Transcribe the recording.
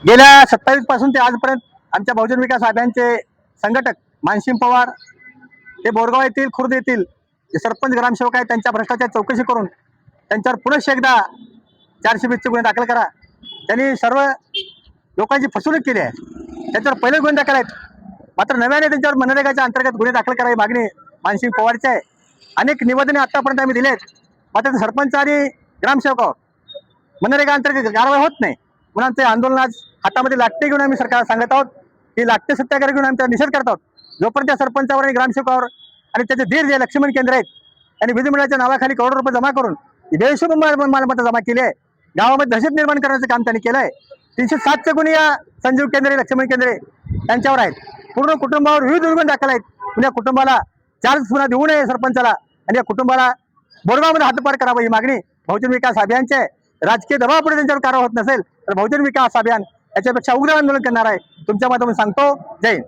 गेल्या 27 पासून ते आजपर्यंत आमच्या बहुजन विकास अभियानचे संघटक मानसिंग पवार हे बोरगाव येथील खुर्द येथील जे सरपंच ग्रामसेवक आहेत त्यांच्या भ्रष्टाचार चौकशी करून त्यांच्यावर पुनश्च एकदा 420चे गुन्हे दाखल करा। त्यांनी सर्व लोकांची फसवणूक केली आहे, त्यांच्यावर पहिले गुन्हे दाखल आहेत, मात्र नव्याने त्यांच्यावर मनरेगाच्या अंतर्गत गुन्हे दाखल करावी मागणी मानसिंग पवारची आहे। अनेक निवेदने आतापर्यंत आम्ही दिले आहेत, मात्र सरपंच आणि ग्रामसेवकावर मनरेगा अंतर्गत कारवाई होत नाही म्हणून आमचे आंदोलन आज हातामध्ये लाटते घेऊन आम्ही सरकारला सांगत आहोत की लाटते सत्याग्रह घेऊन आम्ही त्याचा निषेध करत आहोत। जोपर्यंत त्या सरपंचावर आणि ग्रामसेवकावर आणि त्याचे धीर जे लक्ष्मण केंद्र आहेत त्यांनी विधिमंडळाच्या नावाखाली करोडो रुपये जमा करून बेहिशोब मालमत्ता जमा केली आहे, गावामध्ये दहशत निर्माण करण्याचं काम त्यांनी केलं आहे। 307चे गुन्हे या संजीव केंद्रे लक्ष्मण केंद्रे त्यांच्यावर आहेत। पूर्ण कुटुंबावर विविध गुन्हे दाखल आहेत, म्हणजे या कुटुंबाला चार्ज पुन्हा देऊ नये सरपंचाला आणि या कुटुंबाला बोरगावमध्ये हद्दपार करावं ही मागणी बहुजन विकास अभियानची आहे। राजकीय दबावापुढे त्यांच्यावर कारवाई होत नसेल तर बहुजन विकास अभियान याच्यापेक्षा उग्र आंदोलन करणार आहे। तुमच्या माध्यमातून सांगतो, जय हिंद।